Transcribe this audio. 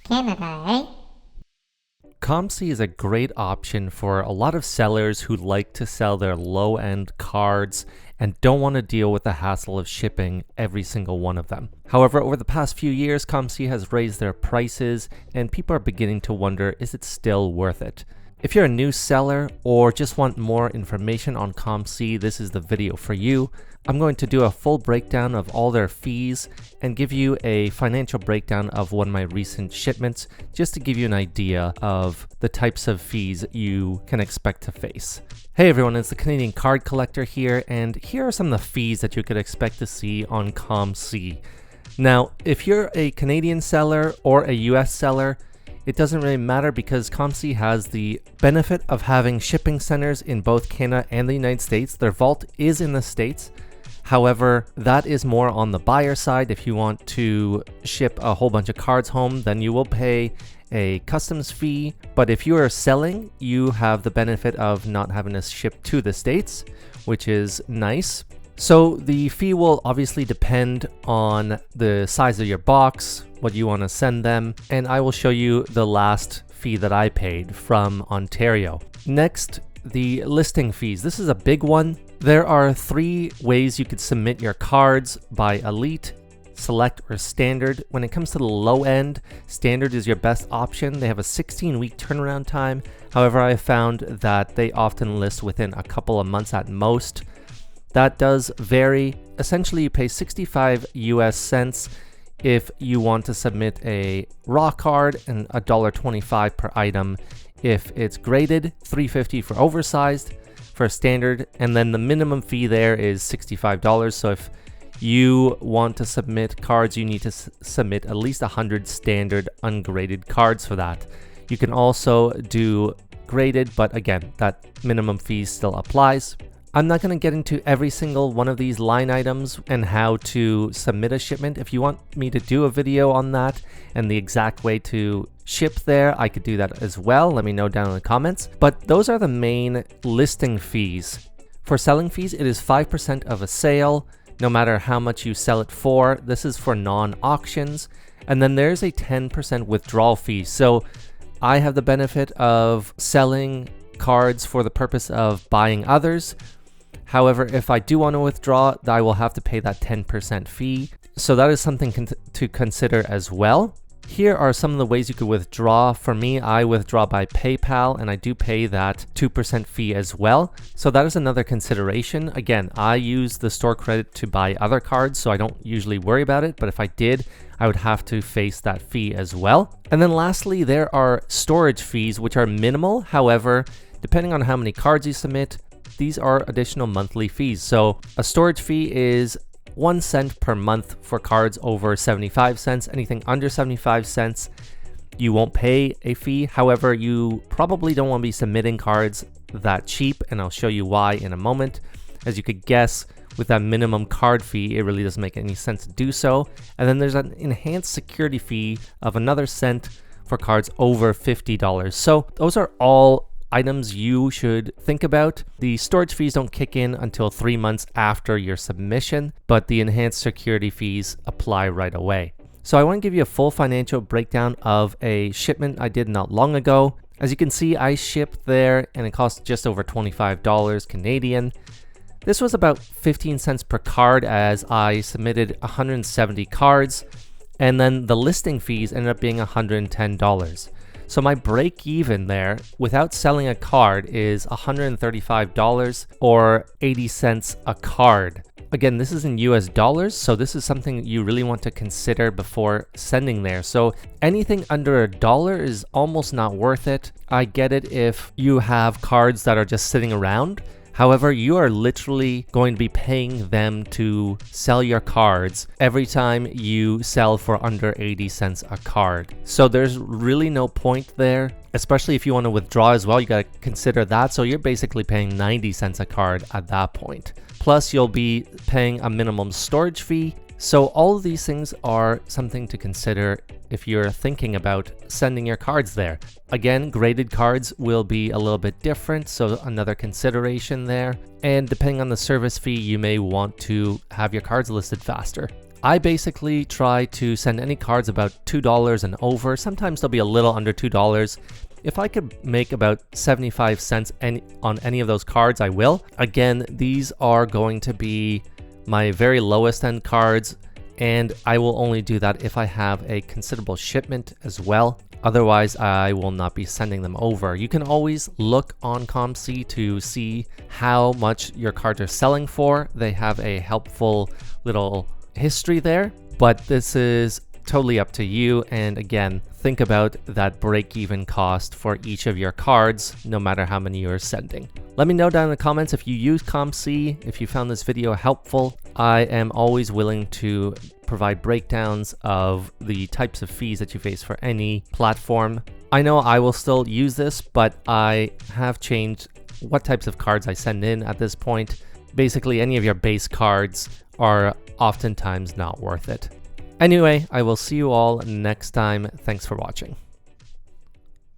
Canada, eh? COMC is a great option for a lot of sellers who like to sell their low-end cards and don't want to deal with the hassle of shipping every single one of them. However, over the past few years, COMC has raised their prices and people are beginning to wonder, is it still worth it? If you're a new seller or just want more information on COMC, this is the video for you. I'm going to do a full breakdown of all their fees and give you a financial breakdown of one of my recent shipments, just to give you an idea of the types of fees you can expect to face. Hey everyone, it's the Canadian Card Collector here, and here are some of the fees that you could expect to see on COMC. Now, if you're a Canadian seller or a US seller, it doesn't really matter because COMC has the benefit of having shipping centers in both Canada and the United States. Their vault is in the States. However, that is more on the buyer side. If you want to ship a whole bunch of cards home, then you will pay a customs fee. But if you are selling, you have the benefit of not having to ship to the States, which is nice. So the fee will obviously depend on the size of your box, what you want to send them, and I will show you the last fee that I paid from Ontario. Next, the listing fees. This is a big one. There are 3 ways you could submit your cards: by Elite, Select, or Standard. When it comes to the low end, Standard is your best option. They have a 16-week turnaround time. However, I found that they often list within a couple of months at most. That does vary. Essentially, you pay 65 US cents if you want to submit a raw card and $1.25 per item if it's graded, $3.50 for oversized, for standard, and then the minimum fee there is $65. So if you want to submit cards, you need to submit at least 100 standard ungraded cards for that. You can also do graded, but again, that minimum fee still applies. I'm not going to get into every single one of these line items and how to submit a shipment. If you want me to do a video on that and the exact way to ship there, I could do that as well. Let me know down in the comments. But those are the main listing fees. For selling fees, it is 5% of a sale, no matter how much you sell it for. This is for non-auctions. And then there's a 10% withdrawal fee. So I have the benefit of selling cards for the purpose of buying others. However, if I do want to withdraw, I will have to pay that 10% fee. So that is something to consider as well. Here are some of the ways you could withdraw. For me, I withdraw by PayPal, and I do pay that 2% fee as well. So that is another consideration. Again, I use the store credit to buy other cards, so I don't usually worry about it. But if I did, I would have to face that fee as well. And then lastly, there are storage fees, which are minimal. However, depending on how many cards you submit, these are additional monthly fees. So a storage fee is 1 cent per month for cards over 75 cents. Anything under 75 cents, you won't pay a fee. However, you probably don't want to be submitting cards that cheap, and I'll show you why in a moment. As you could guess, with that minimum card fee, it really doesn't make any sense to do so. And then there's an enhanced security fee of another cent for cards over $50. So those are all items you should think about. The storage fees don't kick in until 3 months after your submission, but the enhanced security fees apply right away. So I want to give you a full financial breakdown of a shipment I did not long ago. As you can see, I shipped there and it cost just over $25 Canadian. This was about 15 cents per card as I submitted 170 cards, and then the listing fees ended up being $110. So my break even there without selling a card is $135 or 80 cents a card. Again, this is in US dollars, so this is something you really want to consider before sending there. So anything under $1 is almost not worth it. I get it if you have cards that are just sitting around. However, you are literally going to be paying them to sell your cards every time you sell for under 80 cents a card. So there's really no point there, especially if you want to withdraw as well. You got to consider that. So you're basically paying 90 cents a card at that point. Plus, you'll be paying a minimum storage fee. So all of these things are something to consider if you're thinking about sending your cards there. Again, graded cards will be a little bit different, so another consideration there. And depending on the service fee, you may want to have your cards listed faster. I basically try to send any cards about $2 and over. Sometimes they'll be a little under $2. If I could make about 75 cents on any of those cards, I will. Again, these are going to be my very lowest end cards, and I will only do that if I have a considerable shipment as well. Otherwise, I will not be sending them over. You can always look on COMC to see how much your cards are selling for. They have a helpful little history there, but this is totally up to you. And again, think about that break-even cost for each of your cards, no matter how many you're sending. Let me know down in the comments if you use COMC, if you found this video helpful. I am always willing to provide breakdowns of the types of fees that you face for any platform. I know I will still use this, but I have changed what types of cards I send in at this point. Basically, any of your base cards are oftentimes not worth it. Anyway, I will see you all next time. Thanks for watching.